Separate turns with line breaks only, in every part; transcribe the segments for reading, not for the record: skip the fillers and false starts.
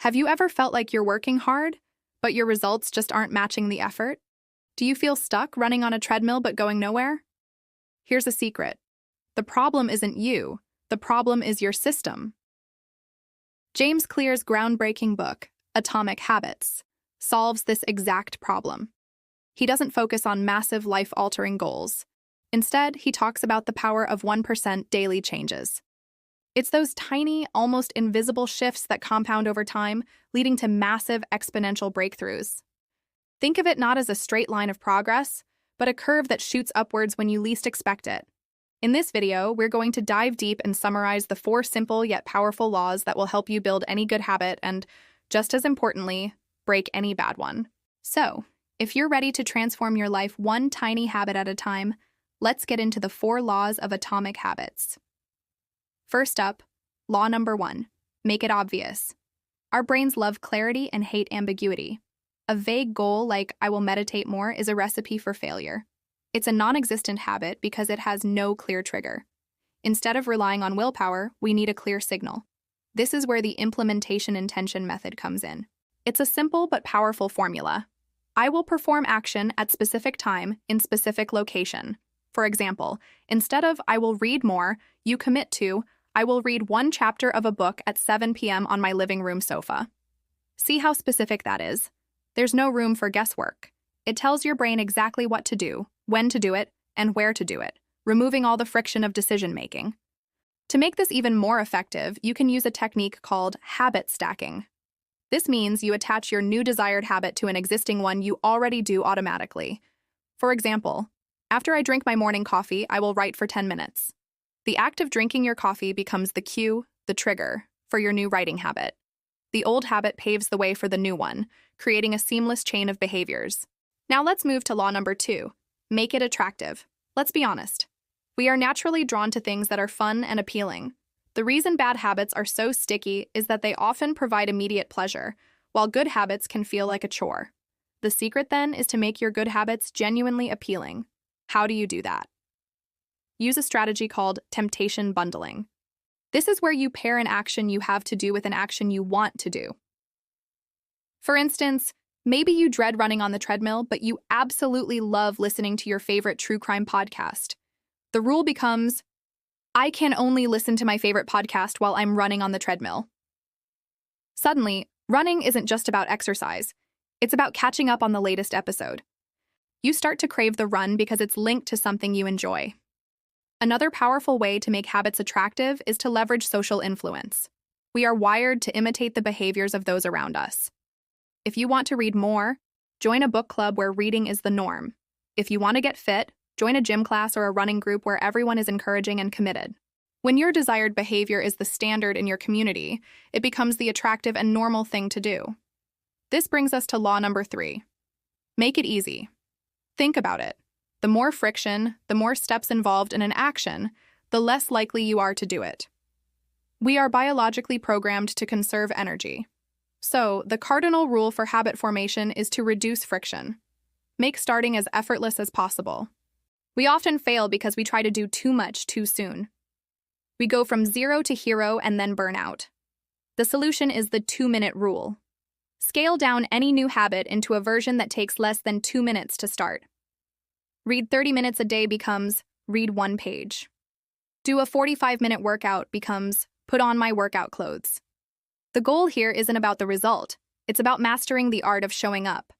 Have you ever felt like you're working hard, but your results just aren't matching the effort? Do you feel stuck running on a treadmill but going nowhere? Here's a secret. The problem isn't you. The problem is your system. James Clear's groundbreaking book, Atomic Habits, solves this exact problem. He doesn't focus on massive life-altering goals. Instead, he talks about the power of 1% daily changes. It's those tiny, almost invisible shifts that compound over time, leading to massive exponential breakthroughs. Think of it not as a straight line of progress, but a curve that shoots upwards when you least expect it. In this video, we're going to dive deep and summarize the 4 simple yet powerful laws that will help you build any good habit and, just as importantly, break any bad one. So, if you're ready to transform your life one tiny habit at a time, let's get into the 4 laws of atomic habits. First up, law number 1, make it obvious. Our brains love clarity and hate ambiguity. A vague goal like "I will meditate more" is a recipe for failure. It's a non-existent habit because it has no clear trigger. Instead of relying on willpower, we need a clear signal. This is where the implementation intention method comes in. It's a simple but powerful formula. I will perform action at specific time in specific location. For example, instead of "I will read more," you commit to "I will read 1 chapter of a book at 7 p.m. on my living room sofa." See how specific that is? There's no room for guesswork. It tells your brain exactly what to do, when to do it, and where to do it, removing all the friction of decision-making. To make this even more effective, you can use a technique called habit stacking. This means you attach your new desired habit to an existing one you already do automatically. For example, after I drink my morning coffee, I will write for 10 minutes. The act of drinking your coffee becomes the cue, the trigger, for your new writing habit. The old habit paves the way for the new one, creating a seamless chain of behaviors. Now let's move to law number 2. Make it attractive. Let's be honest. We are naturally drawn to things that are fun and appealing. The reason bad habits are so sticky is that they often provide immediate pleasure, while good habits can feel like a chore. The secret then is to make your good habits genuinely appealing. How do you do that? Use a strategy called temptation bundling. This is where you pair an action you have to do with an action you want to do. For instance, maybe you dread running on the treadmill, but you absolutely love listening to your favorite true crime podcast. The rule becomes, I can only listen to my favorite podcast while I'm running on the treadmill. Suddenly, running isn't just about exercise. It's about catching up on the latest episode. You start to crave the run because it's linked to something you enjoy. Another powerful way to make habits attractive is to leverage social influence. We are wired to imitate the behaviors of those around us. If you want to read more, join a book club where reading is the norm. If you want to get fit, join a gym class or a running group where everyone is encouraging and committed. When your desired behavior is the standard in your community, it becomes the attractive and normal thing to do. This brings us to law number 3. Make it easy. Think about it. The more friction, the more steps involved in an action, the less likely you are to do it. We are biologically programmed to conserve energy. So, the cardinal rule for habit formation is to reduce friction. Make starting as effortless as possible. We often fail because we try to do too much too soon. We go from 0 to hero and then burn out. The solution is the 2-minute rule. Scale down any new habit into a version that takes less than 2 minutes to start. Read 30 minutes a day becomes read 1 page. Do a 45-minute workout becomes put on my workout clothes. The goal here isn't about the result. It's about mastering the art of showing up.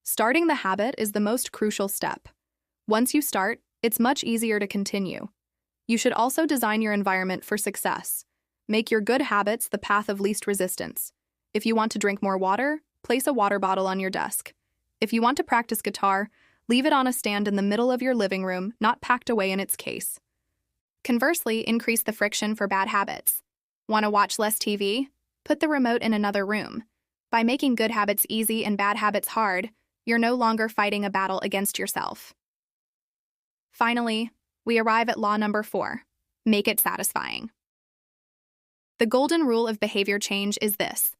Starting the habit is the most crucial step. Once you start, it's much easier to continue. You should also design your environment for success. Make your good habits the path of least resistance. If you want to drink more water, place a water bottle on your desk. If you want to practice guitar, leave it on a stand in the middle of your living room, not packed away in its case. Conversely, increase the friction for bad habits. Want to watch less TV? Put the remote in another room. By making good habits easy and bad habits hard, you're no longer fighting a battle against yourself. Finally, we arrive at law number 4. Make it satisfying. The golden rule of behavior change is this.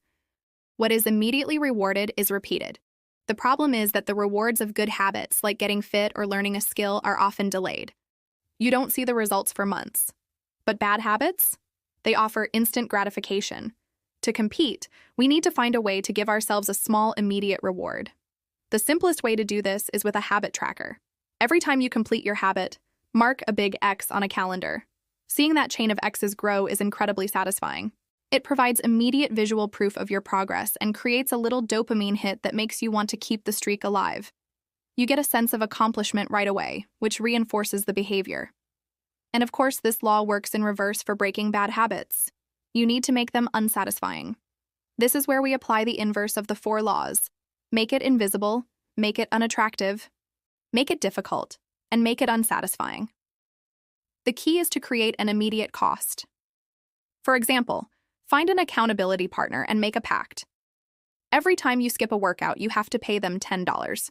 What is immediately rewarded is repeated. The problem is that the rewards of good habits, like getting fit or learning a skill, are often delayed. You don't see the results for months. But bad habits? They offer instant gratification. To compete, we need to find a way to give ourselves a small, immediate reward. The simplest way to do this is with a habit tracker. Every time you complete your habit, mark a big X on a calendar. Seeing that chain of X's grow is incredibly satisfying. It provides immediate visual proof of your progress and creates a little dopamine hit that makes you want to keep the streak alive. You get a sense of accomplishment right away, which reinforces the behavior. And of course, this law works in reverse for breaking bad habits. You need to make them unsatisfying. This is where we apply the inverse of the 4 laws. Make it invisible, make it unattractive, make it difficult, and make it unsatisfying. The key is to create an immediate cost. For example, find an accountability partner and make a pact. Every time you skip a workout, you have to pay them $10.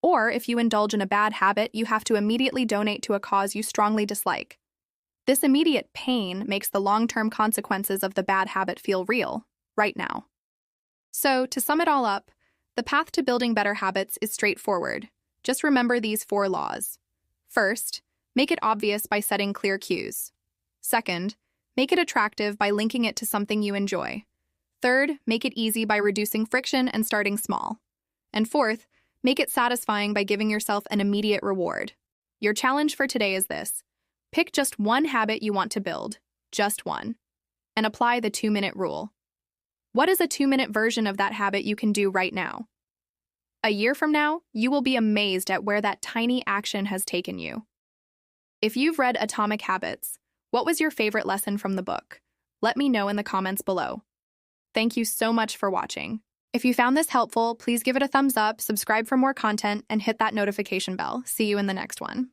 Or if you indulge in a bad habit, you have to immediately donate to a cause you strongly dislike. This immediate pain makes the long-term consequences of the bad habit feel real, right now. So, to sum it all up, the path to building better habits is straightforward. Just remember these 4 laws. First, make it obvious by setting clear cues. Second, make it attractive by linking it to something you enjoy. Third, make it easy by reducing friction and starting small. And fourth, make it satisfying by giving yourself an immediate reward. Your challenge for today is this. Pick just one habit you want to build, just one, and apply the 2-minute rule. What is a 2-minute version of that habit you can do right now? A year from now, you will be amazed at where that tiny action has taken you. If you've read Atomic Habits, what was your favorite lesson from the book? Let me know in the comments below. Thank you so much for watching. If you found this helpful, please give it a thumbs up, subscribe for more content, and hit that notification bell. See you in the next one.